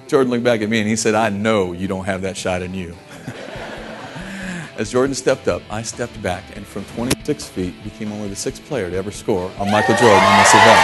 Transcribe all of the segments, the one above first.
Jordan looked back at me and he said, "I know you don't have that shot in you." As Jordan stepped up, I stepped back, and from 26 feet became only the 6th player to ever score on Michael Jordan in this event.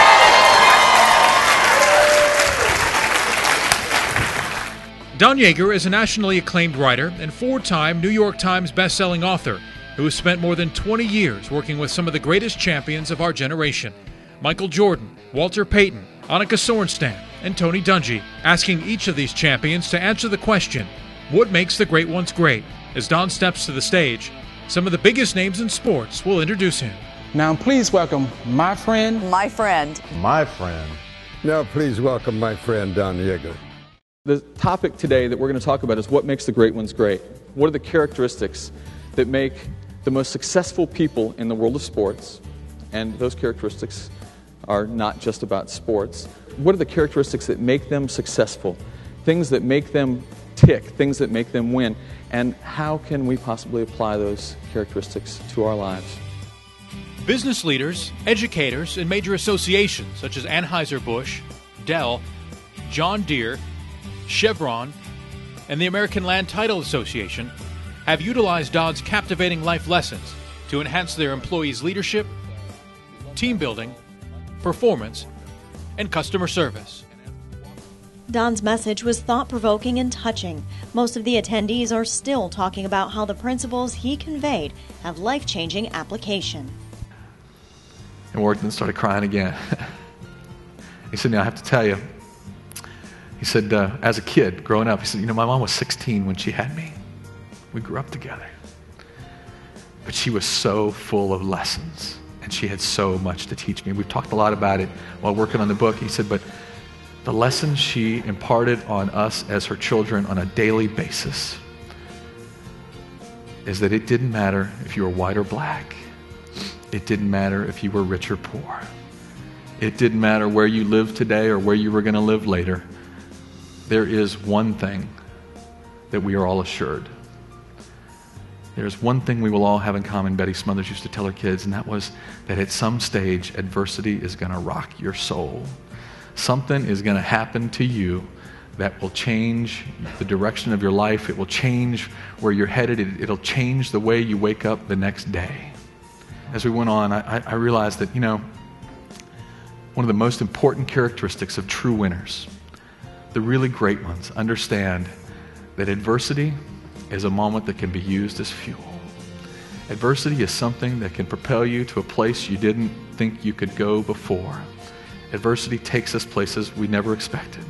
Don Yaeger is a nationally acclaimed writer and 4-time New York Times bestselling author who has spent more than 20 years working with some of the greatest champions of our generation. Michael Jordan, Walter Payton, Annika Sorenstam, and Tony Dungy, asking each of these champions to answer the question, what makes the great ones great? As Don steps to the stage, some of the biggest names in sports will introduce him. Now please welcome my friend. My friend. My friend. Now please welcome my friend Don Yaeger. The topic today that we're going to talk about is what makes the great ones great. What are the characteristics that make the most successful people in the world of sports? And those characteristics are not just about sports. What are the characteristics that make them successful? Things that make them tick, things that make them win. And how can we possibly apply those characteristics to our lives? Business leaders, educators, and major associations such as Anheuser-Busch, Dell, John Deere, Chevron, and the American Land Title Association have utilized Don's captivating life lessons to enhance their employees' leadership, team building, performance, and customer service. Don's message was thought-provoking and touching. Most of the attendees are still talking about how the principles he conveyed have life-changing application. And Wharton started crying again. He said, "Now I have to tell you," he said, as a kid growing up, he said, "My mom was 16 when she had me. We grew up together. But she was so full of lessons, and she had so much to teach me. We've talked a lot about it while working on the book." He said, "But the lessons she imparted on us as her children on a daily basis is that it didn't matter if you were white or black. It didn't matter if you were rich or poor. It didn't matter where you lived today or where you were going to live later. There is one thing that we are all assured. There's one thing we will all have in common," Betty Smothers used to tell her kids, and that was that at some stage, adversity is going to rock your soul. Something is going to happen to you that will change the direction of your life. It will change where you're headed. It'll change the way you wake up the next day." As we went on, I realized that, one of the most important characteristics of true winners, the really great ones, understand that adversity is a moment that can be used as fuel. Adversity is something that can propel you to a place you didn't think you could go before. Adversity takes us places we never expected.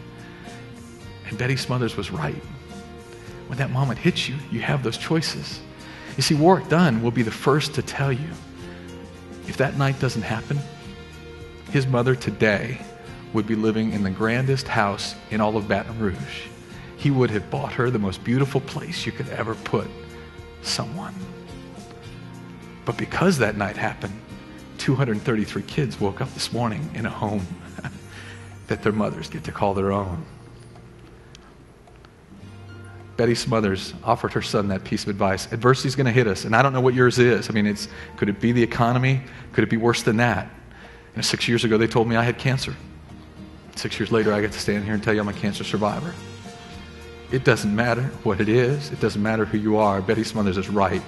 And Betty Smothers was right. When that moment hits you, you have those choices. You see, Warwick Dunn will be the first to tell you, if that night doesn't happen, his mother today would be living in the grandest house in all of Baton Rouge. He would have bought her the most beautiful place you could ever put someone. But because that night happened, 233 kids woke up this morning in a home that their mothers get to call their own. Betty Smothers offered her son that piece of advice. Adversity's going to hit us, and I don't know what yours is. Could it be the economy? Could it be worse than that? 6 years ago, they told me I had cancer. 6 years later, I get to stand here and tell you I'm a cancer survivor. It doesn't matter what it is. It doesn't matter who you are. Betty Smothers is right.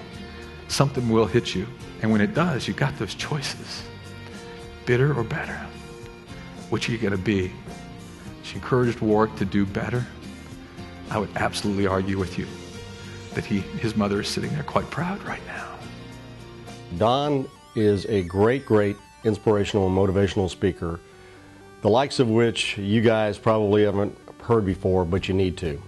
Something will hit you. And when it does, you got those choices. Bitter or better? Which are you going to be? She encouraged Warwick to do better. I would absolutely argue with you that his mother is sitting there quite proud right now. Don is a great inspirational and motivational speaker, the likes of which you guys probably haven't heard before, but you need to.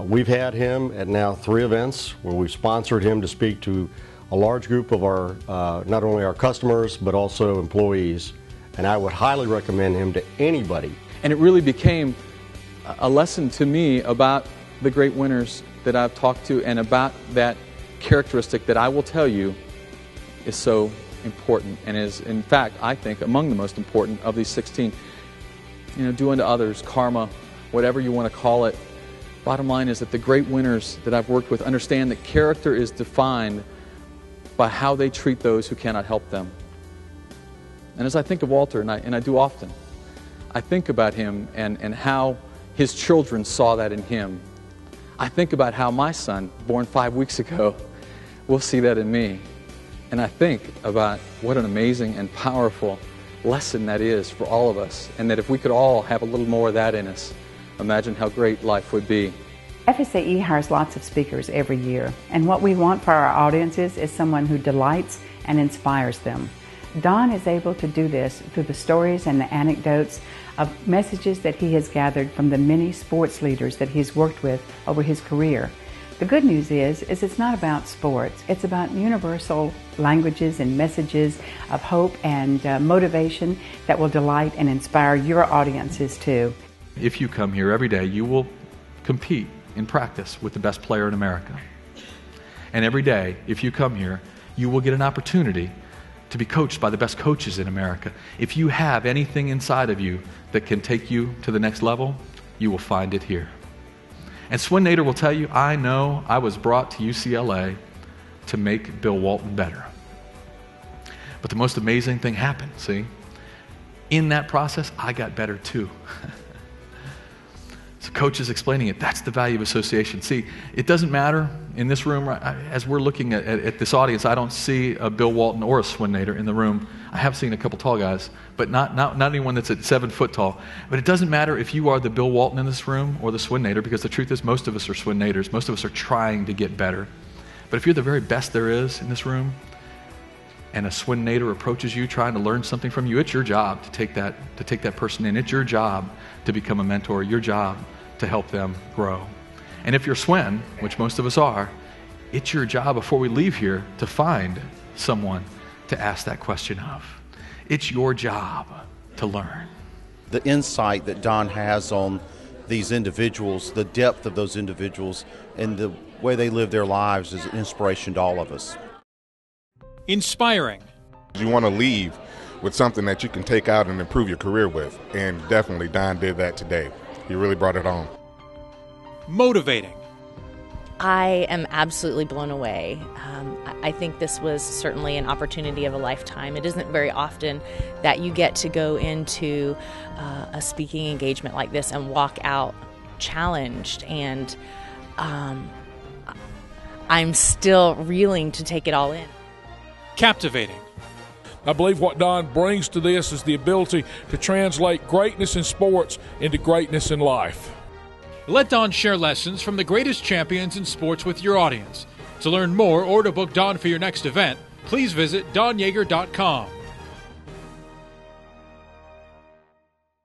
We've had him at now 3 events where we've sponsored him to speak to a large group of our, not only our customers, but also employees. And I would highly recommend him to anybody. And it really became a lesson to me about the great winners that I've talked to and about that characteristic that I will tell you is so important and is, in fact, I think, among the most important of these 16. Do unto others, karma, whatever you want to call it. Bottom line is that the great winners that I've worked with understand that character is defined by how they treat those who cannot help them. And as I think of Walter, and I do often, I think about him and how his children saw that in him. I think about how my son, born 5 weeks ago, will see that in me. And I think about what an amazing and powerful lesson that is for all of us, and that if we could all have a little more of that in us, imagine how great life would be. FSAE hires lots of speakers every year, and what we want for our audiences is someone who delights and inspires them. Don is able to do this through the stories and the anecdotes of messages that he has gathered from the many sports leaders that he's worked with over his career. The good news is it's not about sports. It's about universal languages and messages of hope and motivation that will delight and inspire your audiences too. If you come here every day, you will compete in practice with the best player in America. And every day, if you come here, you will get an opportunity to be coached by the best coaches in America. If you have anything inside of you that can take you to the next level, you will find it here. And Swin Nader will tell you, I know I was brought to UCLA to make Bill Walton better. But the most amazing thing happened, see? In that process, I got better too. So Coach is explaining it. That's the value of association. See, it doesn't matter in this room, as we're looking at this audience, I don't see a Bill Walton or a Swin Nader in the room. I have seen a couple tall guys, but not anyone that's at 7 foot tall. But it doesn't matter if you are the Bill Walton in this room or the Swin Nader, because the truth is most of us are Swin Naders. Most of us are trying to get better. But if you're the very best there is in this room, and a Swin Nader approaches you trying to learn something from you, it's your job to take that person in. It's your job to become a mentor, your job to help them grow. And if you're Swin, which most of us are, it's your job before we leave here to find someone to ask that question of. It's your job to learn. The insight that Don has on these individuals, the depth of those individuals, and the way they live their lives is an inspiration to all of us. Inspiring. You want to leave with something that you can take out and improve your career with, and definitely Don did that today. He really brought it home. Motivating. I am absolutely blown away. I think this was certainly an opportunity of a lifetime. It isn't very often that you get to go into a speaking engagement like this and walk out challenged, and I'm still reeling to take it all in. Captivating. I believe what Don brings to this is the ability to translate greatness in sports into greatness in life. Let Don share lessons from the greatest champions in sports with your audience. To learn more or to book Don for your next event, please visit DonYaeger.com.